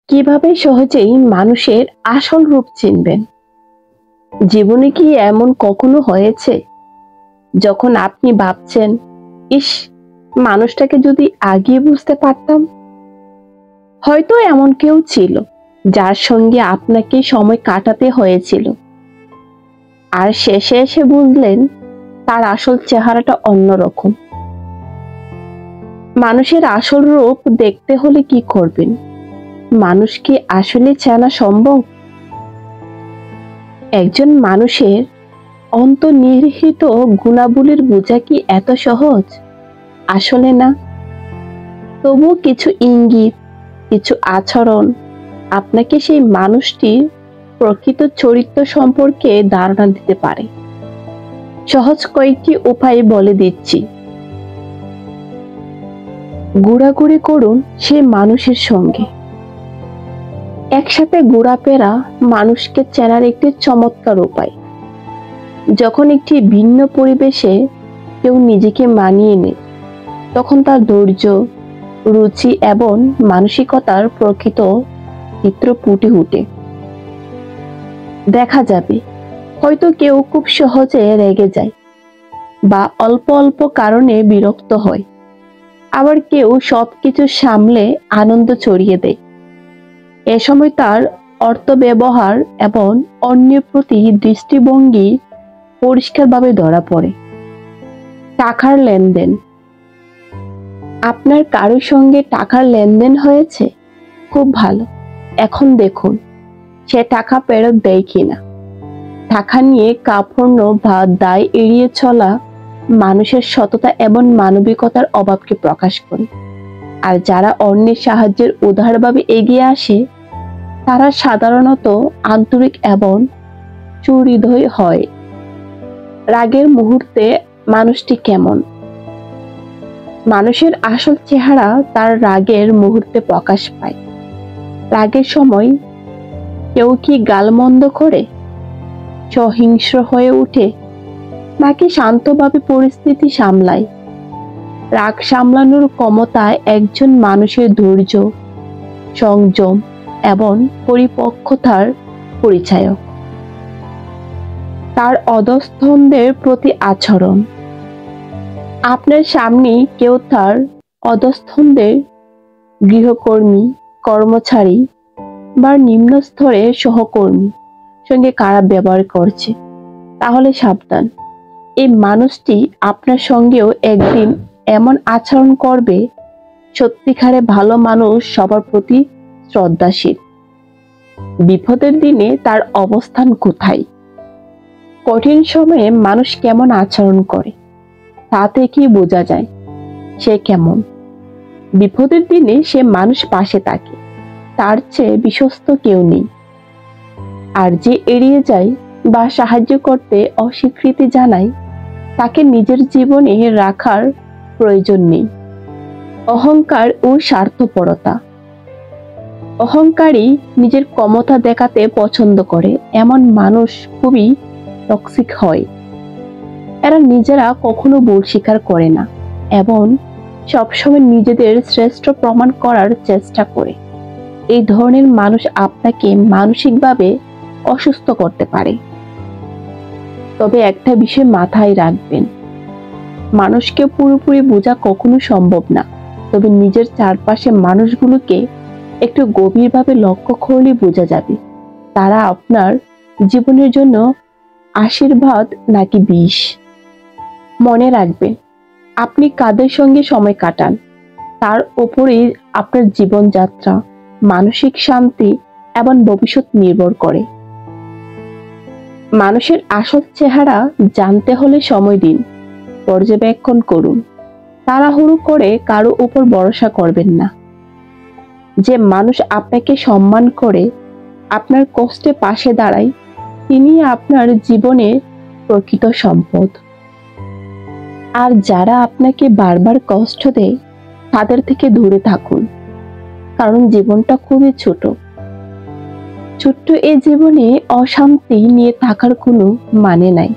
কিভাবে সহজেই মানুষের আসল রূপ চিনবেন? জীবনে কি এমন কখনো হয়েছে যখন আপনি ভাবছেন, ইস, মানুষটাকে যদি আগে বুঝতে পারতাম? হয়তো এমন কেউ ছিল যার সঙ্গে আপনাকে সময় কাটাতে হয়েছিল, আর শেষে এসে বুঝলেন তার আসল চেহারাটা অন্যরকম। মানুষের আসল রূপ দেখতে হলে কি করবেন? মানুষ কি আসলে চেনা সম্ভব? একজন মানুষের অন্তর্নিহিত গুণাবলীর বোঝা কি এত সহজ? আসলে না। তবু কিছু ইঙ্গিত, কিছু আচরণ আপনাকে সেই মানুষটির প্রকৃত চরিত্র সম্পর্কে ধারণা দিতে পারে। সহজ কয়েকটি উপায় বলে দিচ্ছি। ঘোরাঘুরি করুন সেই মানুষের সঙ্গে। একসাথে ঘোরাফেরা মানুষকে চেনার একটি চমৎকার উপায়। যখন একটি ভিন্ন পরিবেশে কেউ নিজেকে মানিয়ে নেয়, তখন তার ধৈর্য, রুচি এবং মানসিকতার প্রকৃত চিত্র ফুটে ওঠে। দেখা যাবে হয়তো কেউ খুব সহজে রেগে যায় বা অল্প অল্প কারণে বিরক্ত হয়, আবার কেউ সবকিছু সামলে আনন্দ ছড়িয়ে দেয়। এ সময় তার অর্থ ব্যবহার এবং অন্যের প্রতি দৃষ্টিভঙ্গি পরিষ্কারভাবে ধরা পড়ে। টাকার লেনদেন। আপনার কারোর সঙ্গে টাকার লেনদেন হয়েছে? খুব ভালো। এখন দেখুন সে টাকা ফেরত দেয় কিনা। টাকা নিয়ে কার্পণ্য বা দায় এড়িয়ে চলা মানুষের সততা এবং মানবিকতার অভাবকে প্রকাশ করে। আর যারা অন্যের সাহায্যের উদারভাবে এগিয়ে আসে, তারা সাধারণত আন্তরিক এবং সুহৃদয় হয়। রাগের মুহূর্তে মানুষটি কেমন? মানুষের আসল চেহারা তার রাগের মুহূর্তে প্রকাশ পায়। রাগের সময় কেউ কি গালমন্দ করে, সহিংস্র হয়ে ওঠে, নাকি শান্তভাবে পরিস্থিতি সামলায়? রাগ সামলানোর ক্ষমতায় একজন মানুষের ধৈর্য, সংযম এবং পরিপক্কতার পরিচায়ক। তার অধস্তনদের প্রতি আচরণ। আপনার সামনে কেউ তার অধস্তনদের, গৃহকর্মী, কর্মচারী বা নিম্ন স্তরের সহকর্মী সঙ্গে খারাপ ব্যবহার করছে, তাহলে সাবধান। এই মানুষটি আপনার সঙ্গেও একদিন এমন আচরণ করবে। সত্যিকারে ভালো মানুষ সবার প্রতি শ্রদ্ধাশীল। বিপদের দিনে তার অবস্থান কোথায়? কঠিন সময়ে মানুষ কেমন আচরণ করে তা থেকেই বোঝা যায় সে কেমন। বিপদের দিনে সে মানুষ পাশে থাকে, তার চেয়ে বিশ্বস্ত কেউ নেই। আর যে এড়িয়ে যায় বা সাহায্য করতে অস্বীকৃতি জানায়, তাকে নিজের জীবনে রাখার প্রয়োজন নেই। অহংকার ও স্বার্থপরতা। অহংকারী নিজের ক্ষমতা দেখাতে পছন্দ করে এমন মানুষ খুবই টক্সিক হয়। এরা নিজেরা কখনো ভুল স্বীকার করে না এবং সবসময় নিজেদের শ্রেষ্ঠ প্রমাণ করার চেষ্টা করে। এই ধরনের মানুষ আপনাকে মানসিকভাবে অসুস্থ করতে পারে। তবে একটা বিষয় মাথায় রাখবেন, মানুষকে পুরোপুরি বোঝা কখনো সম্ভব না। তবে নিজের চারপাশে মানুষগুলোকে একটু গভীরভাবে লক্ষ্য করলে বোঝা যাবে তারা আপনার জীবনের জন্য আশীর্বাদ নাকি বিষ। মনে রাখবেন, আপনি কাদের সঙ্গে সময় কাটান তার উপরেই আপনার জীবনযাত্রা, মানসিক শান্তি এবং ভবিষ্যৎ নির্ভর করে। মানুষের আসল চেহারা জানতে হলে সময় দিন, পর্যবেক্ষণ করুন। তাড়াহুড়ো করে কারো উপর ভরসা করবেন না। যে মানুষ আপনাকে সম্মান করে, আপনার কষ্টে পাশে দাঁড়ায়, তিনি আপনার জীবনের প্রকৃত সম্পদ। আর যারা আপনাকে বারবার কষ্ট দেয়, তাদের থেকে দূরে থাকুন। কারণ জীবনটা খুবই ছোট। ছোট্ট এই জীবনে অশান্তি নিয়ে থাকার কোনো মানে নাই।